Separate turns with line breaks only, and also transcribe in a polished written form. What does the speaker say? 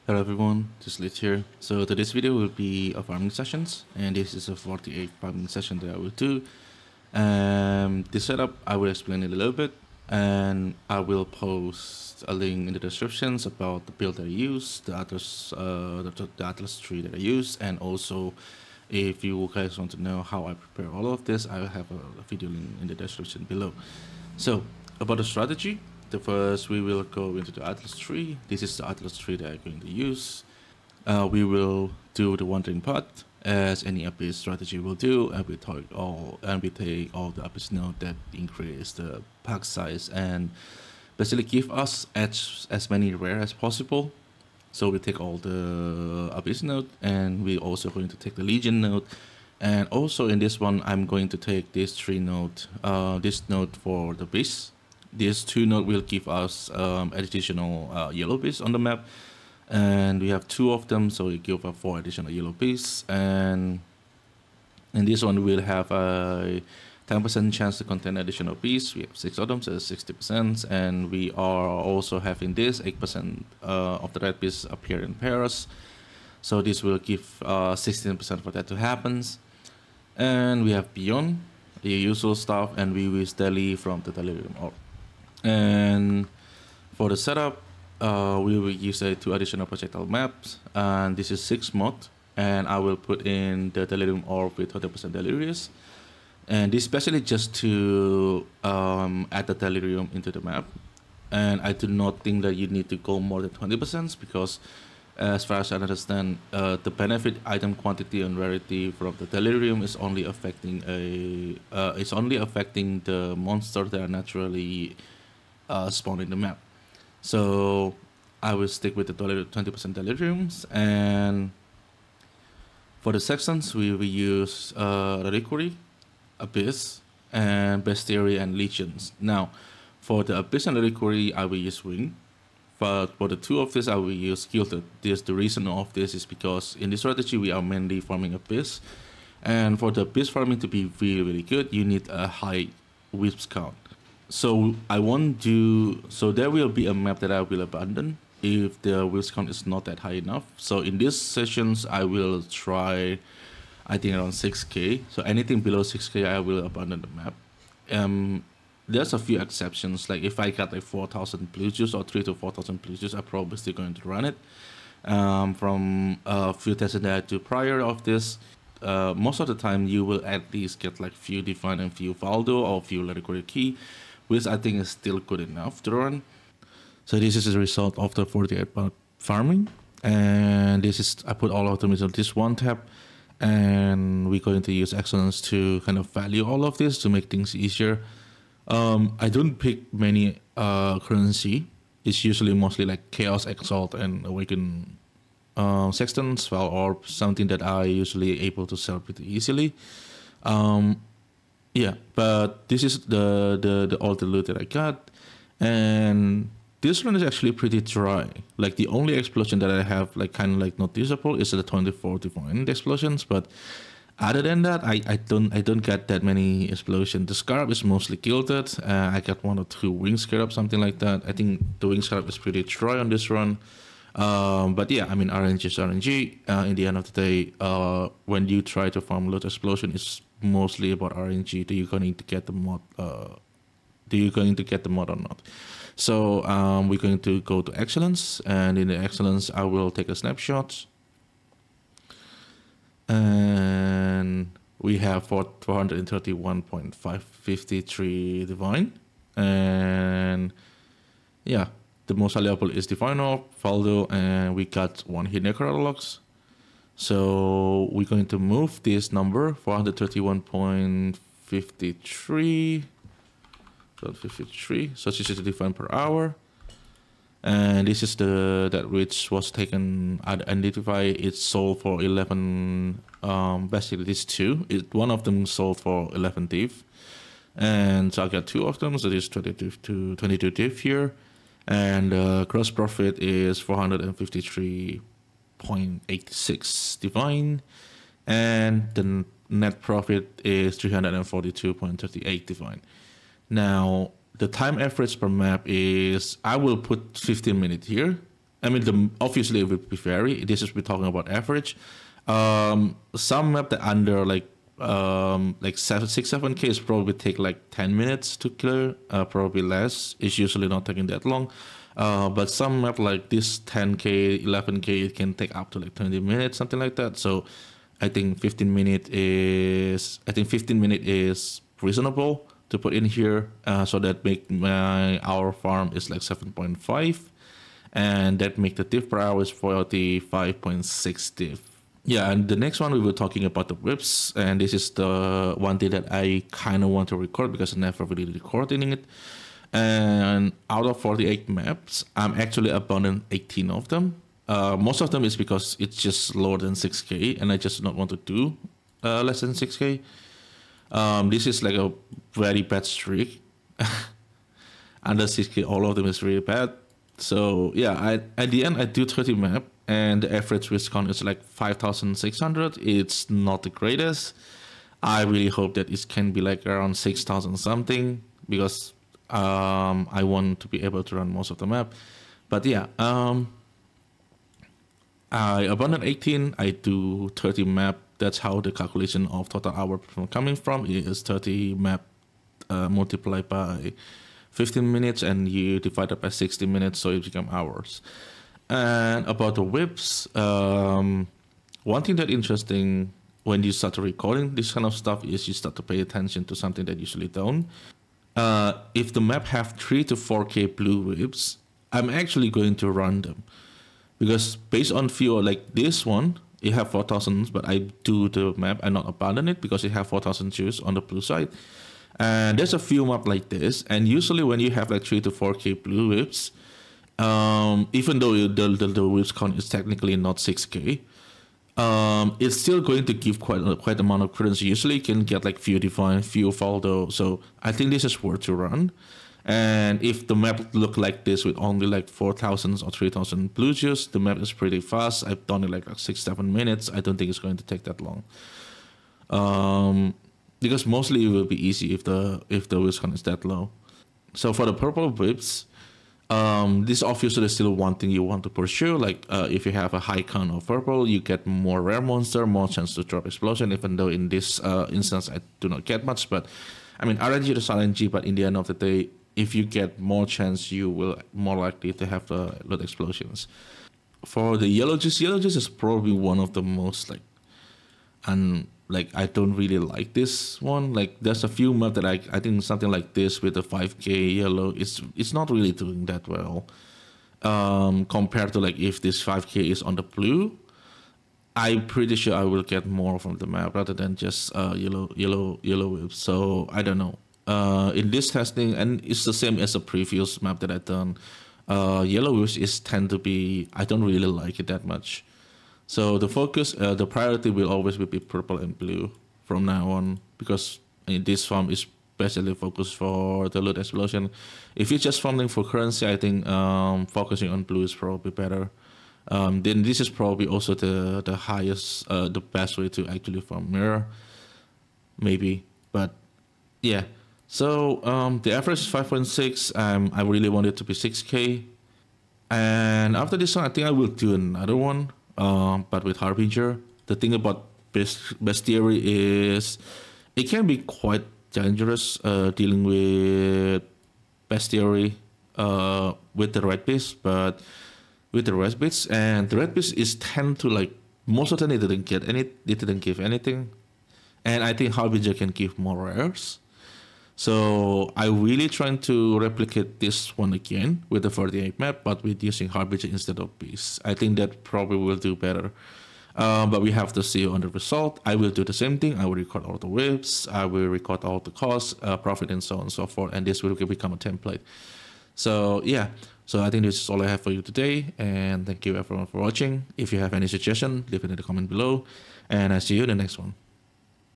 Hello everyone, just Lit here. So today's video will be a farming sessions, and this is a 48 farming session that I will do. The setup I will explain it a little bit, and I will post a link in the descriptions about the build that I use, the Atlas tree that I use, and also if you guys want to know how I prepare all of this, I will have a video link in the description below. So about the strategy. The first, we will go into the Atlas tree. This is the Atlas tree that I'm going to use. We will do the wandering path as any Abyss strategy will do, and we take all the Abyss node that increase the pack size and basically give us as many rare as possible. So we take all the Abyss node, and we also going to take the Legion node. And also in this one, I'm going to take this this node for the Beast. These two nodes will give us additional yellow beasts on the map, and we have two of them, so it gives us 4 additional yellow beasts. And in this one, we'll have a 10% chance to contain additional beasts. We have 6 of them, so 60%, and we are also having this 8% of the red beasts appear in pairs, so this will give 16% for that to happen. And we have Beyond, the usual stuff, and we will daily from the Delirium Orb. And for the setup, we will use 2 additional projectile maps, and this is 6 mod, and I will put in the Delirium Orb with 100% Delirious, and this especially just to add the Delirium into the map. And I do not think that you need to go more than 20%, because as far as I understand, the benefit item quantity and rarity from the Delirium is only affecting the monsters that are naturally spawn in the map. So I will stick with the 20% Deliriums. And for the sections, we will use Reliquary, Abyss, and Bestiary and Legions. Now for the Abyss and Reliquary, I will use Wing. But for the 2 of this, I will use Gilded. The reason of this is because in this strategy we are mainly farming Abyss, and for the Abyss farming to be really good, you need a high Wisps count. So I won't do. So there will be a map that I will abandon if the Wisps count is not that high enough. So in these sessions, I will try, I think, around 6k. So anything below 6k, I will abandon the map. There's a few exceptions, like if I got like 4,000 blue juice or 3 to 4,000 blue juice, I'm probably still going to run it. From a few tests that I do prior of this, most of the time you will at least get like few Divine and few Faldo or few Reliquary Key, which I think is still good enough to run. So this is the result of the 48 part farming, and this is, I put all of them into this one tab, and we're going to use Excellence to kind of value all of this to make things easier. I don't pick many currency. It's usually mostly like Chaos, Exalt, and Awaken Sexton, Spell Orb, something that I usually able to sell pretty easily. Yeah, but this is the all the loot that I got, and this one is actually pretty dry. Like the only explosion that I have like kind of like noticeable is the 24 Divine explosions, but other than that, I don't get that many explosions. The Scarab is mostly Gilded. I got 1 or 2 Wing Scarab, something like that. I think the Wing Scarab is pretty dry on this run. But yeah, I mean, RNG is RNG. In the end of the day, when you try to farm loot explosion, it's mostly about RNG. Do you going to get the mod? Do you going to get the mod or not? So we're going to go to Excellence, and in the Excellence, I will take a snapshot. And we have 431.553 Divine, and yeah, the most valuable is Divine Orb, Faldo, and we got 1 Hidden Necrologs. So we're going to move this number 431.53, so this is the Divine per hour. And this is that which was taken, identify, it's sold for 11, basically these 2. One of them sold for 11 div. And so I got 2 of them, so this 22 div here. And gross profit is 453.86 Divine. And the net profit is 342.38 Divine. Now, the time average per map is, I will put 15 minutes here. I mean, obviously it will be vary. This is we're talking about average. Some map that under like 7 is probably take like 10 minutes to clear, probably less. It's usually not taking that long. But some map like this 10k, 11k, it can take up to like 20 minutes, something like that. So I think 15 minute is reasonable to put in here. So that make our farm is like 7.5, and that make the diff per hour is 45.6 diff. Yeah, and the next one we were talking about the whips, and this is the one thing that I kind of want to record because I never really recording it. And out of 48 maps, I'm actually abandoned 18 of them. Most of them is because it's just lower than 6k, and I just don't want to do less than 6k. This is like a very bad streak. Under 6k, all of them is really bad. So yeah, at the end I do 30 map, and the average risk count is like 5,600. It's not the greatest. I really hope that it can be like around 6,000 something, because I want to be able to run most of the map. But yeah, I abandoned 18, I do 30 map. That's how the calculation of total hour coming from. It is 30 map multiplied by 15 minutes, and you divide it by 60 minutes, so it becomes hours. And about the whips, one thing that interesting when you start recording this kind of stuff is you start to pay attention to something that you usually don't. If the map have 3 to 4k blue whips, I'm actually going to run them, because based on few like this one, it have 4,000, but I do the map and not abandon it because it have 4,000 juice on the blue side. And there's a few map like this, and usually when you have like 3 to 4k blue whips, even though the whips count is technically not 6k, it's still going to give quite amount of currency. Usually you can get like few divine, few Faldo. So I think this is worth to run. And if the map look like this with only like 4,000 or 3,000 blue juice, the map is pretty fast. I've done it like 6-7 minutes. I don't think it's going to take that long. Because mostly it will be easy if the whips count is that low. So for the purple whips, this obviously is still one thing you want to pursue. Like if you have a high count of purple, you get more rare monster, more chance to drop explosion. Even though in this instance I do not get much, but I mean RNG to RNG. But in the end of the day, if you get more chance, you will more likely to have loot explosions. For the yellow juice is probably one of the most like I don't really like this one. Like there's a few map that I think something like this with the 5k yellow, it's not really doing that well. Compared to like if this 5k is on the blue, I'm pretty sure I will get more from the map rather than just yellow whip. So I don't know. In this testing, and it's the same as the previous map that I done, yellow whips is tend to be, I don't really like it that much. So the focus, the priority will always be purple and blue from now on, because in this farm is basically focused for the loot explosion. If you're just farming for currency, I think focusing on blue is probably better. Then this is probably also the highest, the best way to actually farm mirror, maybe. But yeah, so the average is 5.6. I really want it to be 6k. And after this one, I think I will do another one. But with Harbinger, the thing about Bestiary is it can be quite dangerous dealing with Bestiary with the red beast, but with the red beast, and the red beast is tend to like most of the time it didn't give anything, and I think Harbinger can give more rares. So I really trying to replicate this one again with the 48 map, but with using Harbinger instead of Beast. I think that probably will do better. But we have to see on the result. I will do the same thing. I will record all the whips. I will record all the costs, profit, and so on and so forth. And this will become a template. So yeah. So I think this is all I have for you today. And thank you everyone for watching. If you have any suggestion, leave it in the comment below. And I see you in the next one.